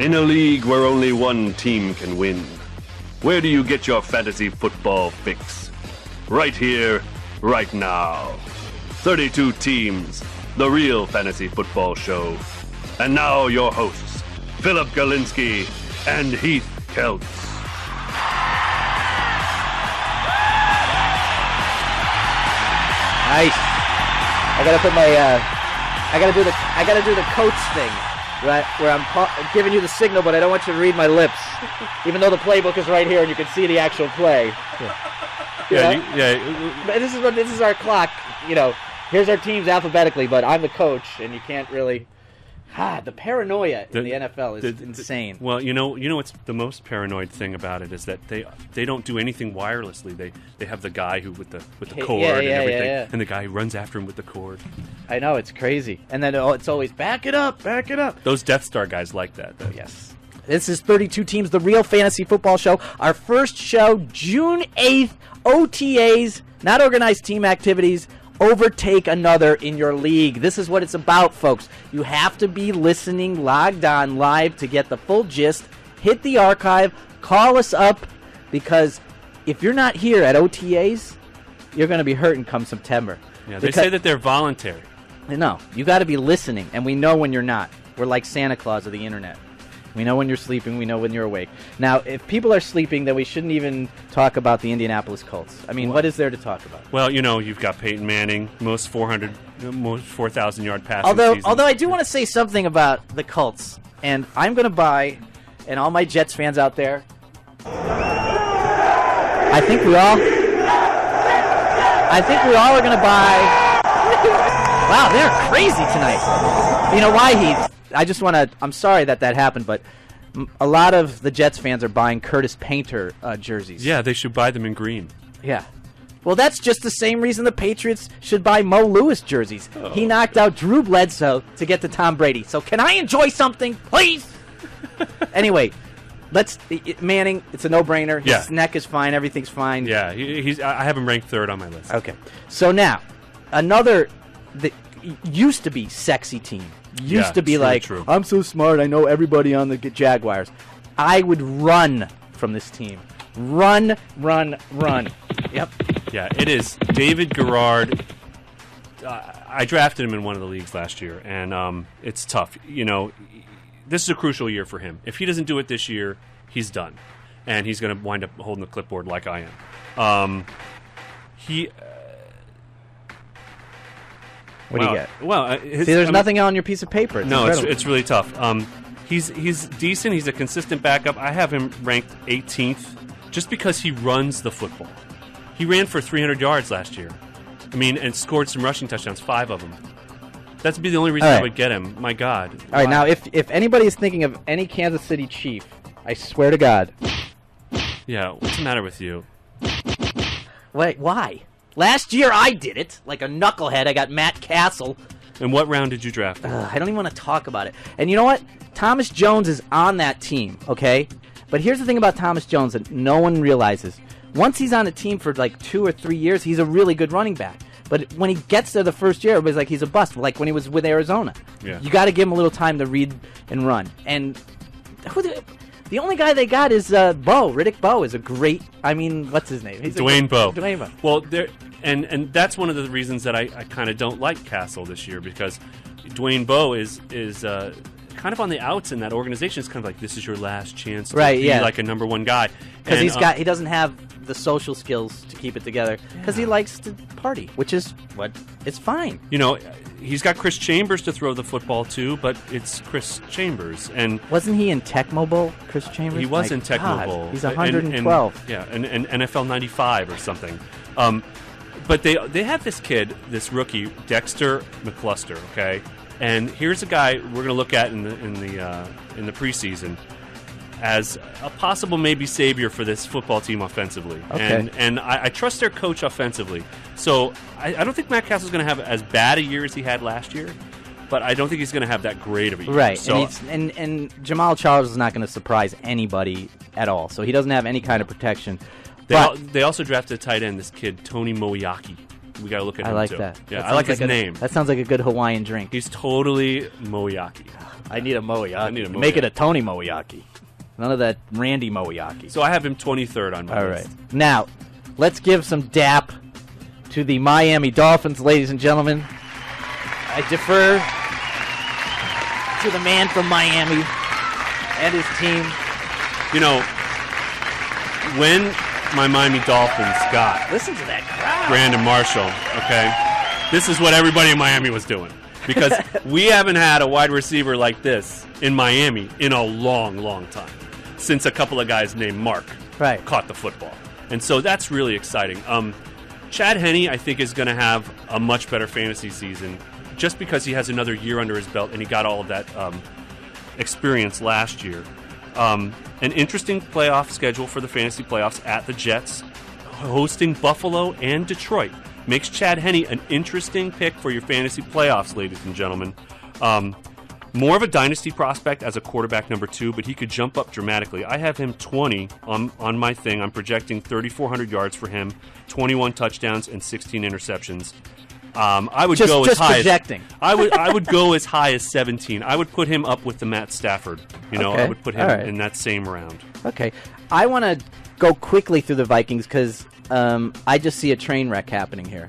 In a league where only one team can win, where do you get your fantasy football fix? Right here, right now. 32 teams, the real fantasy football show. And now your hosts, Philip Galinsky and Heath Kelts. Nice. I gotta do the coach thing, right? Where I'm giving you the signal, but I don't want you to read my lips, even though the playbook is right here and you can see the actual play. But this is our clock. You know, here's our teams alphabetically, but I'm the coach, and you can't really. The paranoia in the NFL is insane. Well, you know what's the most paranoid thing about it is that they don't do anything wirelessly. They have the guy who with the cord and everything, and the guy who runs after him with the cord. I know, it's crazy. And then it's always back it up. Those Death Star guys like that. Though. Yes. This is 32 Teams, the real fantasy football show. Our first show, June 8th, OTAs, not organized team activities. Overtake another in your league. This is what it's about, folks. You have to be listening, logged on live to get the full gist. Hit the archive, call us up, because if you're not here at OTAs, you're going to be hurting come September. Yeah, they say that they're voluntary. No, you got to be listening, and we know when you're not. We're like Santa Claus of the internet. We know when you're sleeping. We know when you're awake. Now, if people are sleeping, then we shouldn't even talk about the Indianapolis Colts. I mean, what is there to talk about? Well, you've got Peyton Manning, most 4,000-yard passing season. Although I do want to say something about the Colts, and I'm going to buy, and all my Jets fans out there, I think we all are going to buy. Wow, they're crazy tonight. You know why, Heath? I'm sorry that happened, but a lot of the Jets fans are buying Curtis Painter jerseys. Yeah, they should buy them in green. Yeah. Well, that's just the same reason the Patriots should buy Mo Lewis jerseys. Oh. He knocked out Drew Bledsoe to get to Tom Brady. So can I enjoy something, please? Anyway, Manning, it's a no-brainer. His neck is fine. Everything's fine. Yeah, I have him ranked third on my list. Okay. So now, another that used to be sexy team. Used to be like, true. I'm so smart, I know everybody on the Jaguars. I would run from this team. Run. Yep. Yeah, it is. David Garrard, I drafted him in one of the leagues last year, and it's tough. This is a crucial year for him. If he doesn't do it this year, he's done. And he's going to wind up holding the clipboard like I am. What do you get? Well, there's nothing on your piece of paper. It's really tough. He's decent. He's a consistent backup. I have him ranked 18th just because he runs the football. He ran for 300 yards last year. And scored some rushing touchdowns, 5 of them. That's be the only reason I would get him. My God. All right, now if anybody is thinking of any Kansas City Chief, I swear to God. Yeah, what's the matter with you? Wait, why? Last year I did it, like a knucklehead. I got Matt Castle. And what round did you draft? I don't even want to talk about it. And you know what? Thomas Jones is on that team, okay? But here's the thing about Thomas Jones that no one realizes. Once he's on a team for like 2 or 3 years, he's a really good running back. But when he gets there the first year, everybody's like he's a bust, like when he was with Arizona. Yeah. You got to give him a little time to read and run. And the only guy they got is Bo. Riddick Bowe is a great. What's his name? Dwayne Bowe. Dwayne Bowe. Well, and that's one of the reasons that I kind of don't like Castle this year, because Dwayne Bowe is kind of on the outs in that organization. It's kind of like, this is your last chance to be like a number one guy. Because he doesn't have the social skills to keep it together. Because he likes to party, which is it's fine. He's got Chris Chambers to throw the football to, but it's Chris Chambers. And wasn't he in Tecmo Bowl, Chris Chambers? He was in Tecmo Bowl. He's 112. And NFL 95 or something. But they have this kid, this rookie, Dexter McCluster, okay? And here's a guy we're going to look at in the preseason as a possible maybe savior for this football team offensively. Okay. And I trust their coach offensively. So I don't think Matt Castle's going to have as bad a year as he had last year, but I don't think he's going to have that great of a year. Right. So, and Jamal Charles is not going to surprise anybody at all. So he doesn't have any kind of protection. They also drafted a tight end, this kid, Tony Moiaki. we got to look at I him like too. that. Yeah, That I like sounds his name. That sounds like a good Hawaiian drink. He's totally Moyaki. I need a Moyaki. I need a Make it Moyaki. a Tony Moyaki. None of that Randy Moyaki. So I have him 23rd on my All list. right. Now, let's give some dap to the Miami Dolphins, ladies and gentlemen. I defer to the man from Miami and his team. You know, when my Miami Dolphins got Listen to that crowd. Brandon Marshall, okay, this is what everybody in Miami was doing. Because we haven't had a wide receiver like this in Miami in a long, long time. Since a couple of guys named Mark caught the football. And so that's really exciting. Chad Henne, I think, is going to have a much better fantasy season just because he has another year under his belt and he got all of that experience last year. An interesting playoff schedule for the fantasy playoffs at the Jets, hosting Buffalo and Detroit. Makes Chad Henne an interesting pick for your fantasy playoffs, ladies and gentlemen. More of a dynasty prospect as a quarterback number 2, but he could jump up dramatically. I have him 20 on my thing. I'm projecting 3,400 yards for him, 21 touchdowns, and 16 interceptions. I would go as high projecting. I would go as high as 17. I would put him up with the Matt Stafford. Okay. I would put him in that same round. Okay. I want to go quickly through the Vikings because I just see a train wreck happening here.